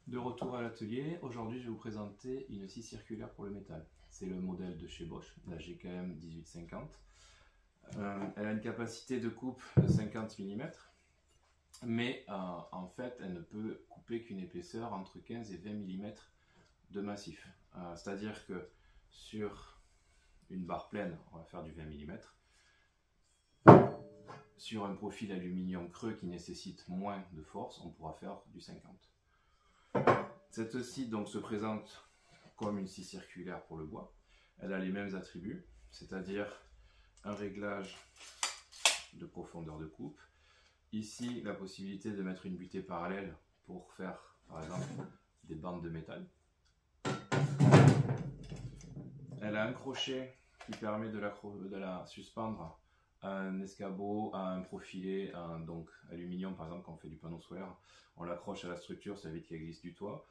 De retour à l'atelier, aujourd'hui je vais vous présenter une scie circulaire pour le métal. C'est le modèle de chez Bosch, la GKM 1850. Elle a une capacité de coupe de 50 mm, mais en fait elle ne peut couper qu'une épaisseur entre 15 et 20 mm de massif. C'est-à-dire que sur une barre pleine, on va faire du 20 mm. Sur un profil aluminium creux qui nécessite moins de force, on pourra faire du 50. Cette scie donc se présente comme une scie circulaire pour le bois. Elle a les mêmes attributs, c'est-à-dire un réglage de profondeur de coupe. Ici, la possibilité de mettre une butée parallèle pour faire, par exemple, des bandes de métal. Elle a un crochet qui permet de la suspendre à un escabeau, à un profilé, donc aluminium par exemple quand on fait du panneau solaire. On l'accroche à la structure, ça évite qu'elle glisse du toit,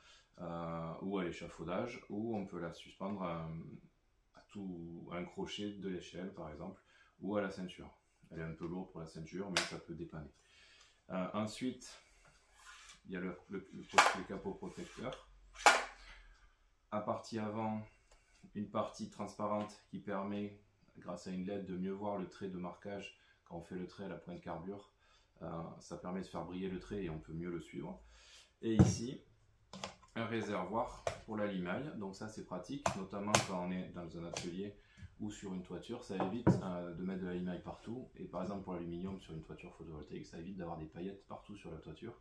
ou à l'échafaudage, ou on peut la suspendre à un crochet de l'échelle par exemple, ou à la ceinture. Elle est un peu lourde pour la ceinture, mais ça peut dépanner. Ensuite, il y a le capot protecteur. À partie avant, une partie transparente qui permet, grâce à une LED, de mieux voir le trait de marquage quand on fait le trait à la pointe carbure. Ça permet de faire briller le trait et on peut mieux le suivre. Et ici, un réservoir pour la limaille. Donc ça c'est pratique, notamment quand on est dans un atelier ou sur une toiture. Ça évite de mettre de la limaille partout. Et par exemple pour l'aluminium sur une toiture photovoltaïque, ça évite d'avoir des paillettes partout sur la toiture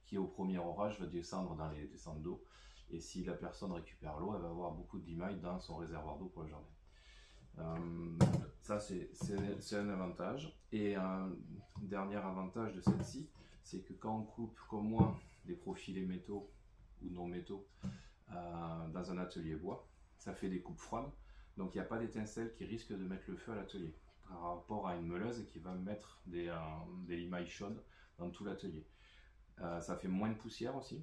qui au premier orage va descendre dans les descentes d'eau. Et si la personne récupère l'eau, elle va avoir beaucoup de limaille dans son réservoir d'eau pour le jardin. Ça c'est un avantage. Et un dernier avantage de cette scie, c'est que quand on coupe comme moi des profilés métaux ou non métaux dans un atelier bois, ça fait des coupes froides, donc il n'y a pas d'étincelle qui risque de mettre le feu à l'atelier par rapport à une meuleuse qui va mettre des limailles chaudes dans tout l'atelier. Ça fait moins de poussière aussi,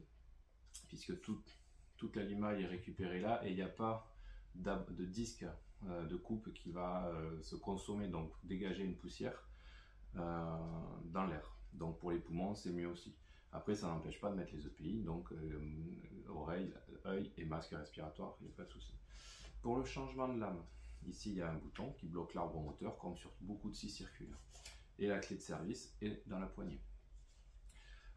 puisque toute la limaille est récupérée là et il n'y a pas de disque de coupe qui va se consommer, donc dégager une poussière dans l'air. Donc pour les poumons c'est mieux aussi. Après ça n'empêche pas de mettre les EPI, donc oreilles, œil et masque respiratoire, il n'y a pas de souci. Pour le changement de lame, ici il y a un bouton qui bloque l'arbre moteur comme sur beaucoup de scies circulaires. Et la clé de service est dans la poignée.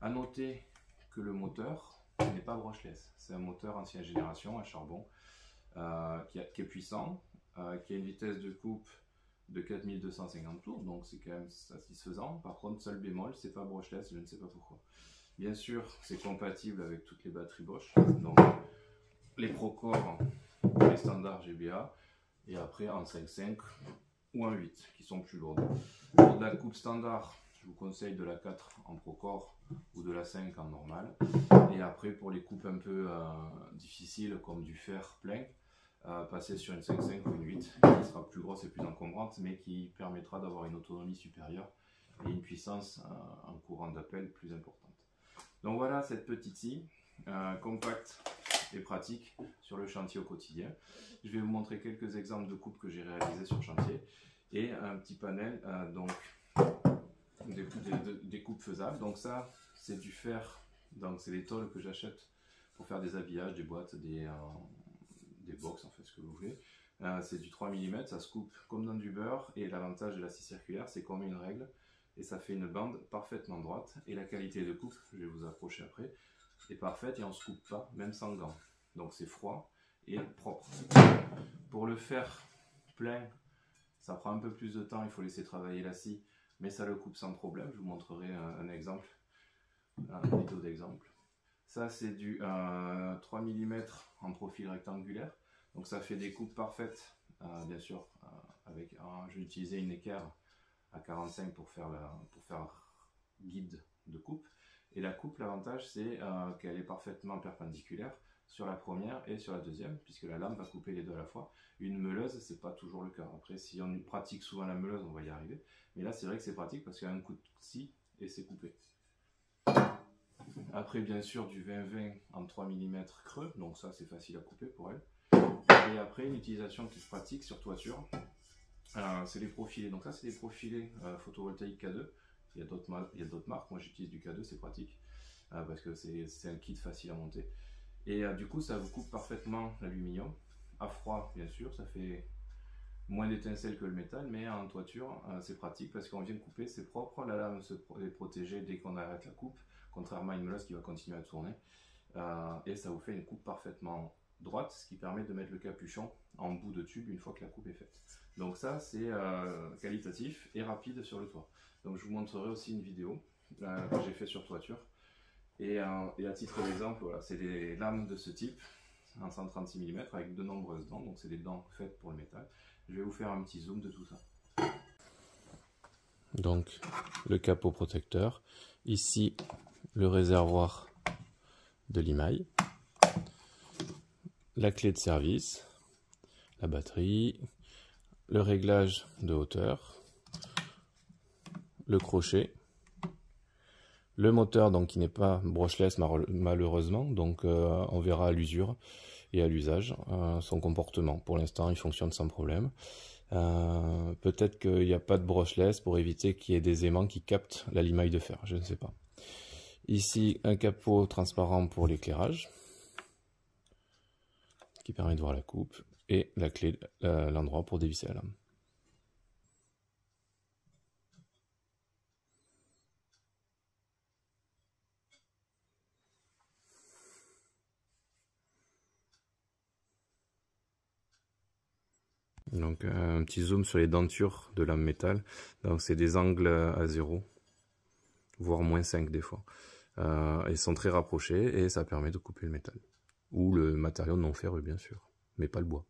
A noter que le moteur n'est pas brushless, c'est un moteur ancienne génération à charbon qui est puissant, qui a une vitesse de coupe de 4250 tours, donc c'est quand même satisfaisant. Par contre, seul bémol, c'est pas brushless, je ne sais pas pourquoi. Bien sûr, c'est compatible avec toutes les batteries Bosch, donc les Procore, les standards GBA, et après en 5.5 ou en 8 qui sont plus lourdes. Pour de la coupe standard, je vous conseille de la 4 en Procore ou de la 5 en normal. Et après, pour les coupes un peu difficiles comme du fer plein, passer sur une 5.5 ou une 8 qui sera plus grosse et plus encombrante, mais qui permettra d'avoir une autonomie supérieure et une puissance en courant d'appel plus importante. Donc voilà cette petite scie compacte et pratique sur le chantier au quotidien. Je vais vous montrer quelques exemples de coupes que j'ai réalisées sur chantier et un petit panel donc des coupes faisables. Donc ça c'est du fer, donc c'est les tôles que j'achète pour faire des habillages, des boîtes, des box, en fait ce que vous voulez. C'est du 3 mm, ça se coupe comme dans du beurre, et l'avantage de la scie circulaire c'est qu'on met une règle et ça fait une bande parfaitement droite, et la qualité de coupe, je vais vous approcher après, est parfaite et on ne se coupe pas même sans gants. Donc c'est froid et propre. Pour le faire plein, ça prend un peu plus de temps, il faut laisser travailler la scie, mais ça le coupe sans problème. Je vous montrerai un exemple, une vidéo d'exemple. Ça c'est du 3 mm en profil rectangulaire, donc ça fait des coupes parfaites, bien sûr, j'ai utilisé une équerre à 45 pour faire guide de coupe. Et la coupe, l'avantage c'est qu'elle est parfaitement perpendiculaire sur la première et sur la deuxième, puisque la lame va couper les deux à la fois. Une meuleuse, c'est pas toujours le cas. Après, si on pratique souvent la meuleuse, on va y arriver. Mais là, c'est vrai que c'est pratique parce qu'il y a un coup de scie et c'est coupé. Après, bien sûr, du 20-20 en 3 mm creux, donc ça c'est facile à couper pour elle. Et après, une utilisation qui est pratique sur toiture, c'est les profilés. Donc ça c'est des profilés photovoltaïques K2. Il y a d'autres marques, moi j'utilise du K2, c'est pratique parce que c'est un kit facile à monter. Et du coup, ça vous coupe parfaitement l'aluminium. À froid, bien sûr, ça fait moins d'étincelles que le métal, mais en toiture, c'est pratique parce qu'on vient de couper, c'est propre, la lame est protégée dès qu'on arrête la coupe, contrairement à une meulasse qui va continuer à tourner. Et ça vous fait une coupe parfaitement droite, ce qui permet de mettre le capuchon en bout de tube une fois que la coupe est faite. Donc ça, c'est qualitatif et rapide sur le toit. Donc je vous montrerai aussi une vidéo que j'ai fait sur toiture. Et à titre d'exemple, voilà, c'est des lames de ce type, en 136 mm avec de nombreuses dents, donc c'est des dents faites pour le métal. Je vais vous faire un petit zoom de tout ça. Donc le capot protecteur, ici le réservoir de limaille, la clé de service, la batterie, le réglage de hauteur, le crochet, le moteur donc qui n'est pas brushless malheureusement, donc on verra à l'usure et à l'usage son comportement. Pour l'instant il fonctionne sans problème. Peut-être qu'il n'y a pas de brushless pour éviter qu'il y ait des aimants qui captent la limaille de fer, je ne sais pas. Ici un capot transparent pour l'éclairage qui permet de voir la coupe et la clé, l'endroit pour dévisser la lame. Donc un petit zoom sur les dentures de lame métal. Donc c'est des angles à 0, voire -5 des fois. Ils sont très rapprochés et ça permet de couper le métal. Ou le matériau non ferreux bien sûr, mais pas le bois.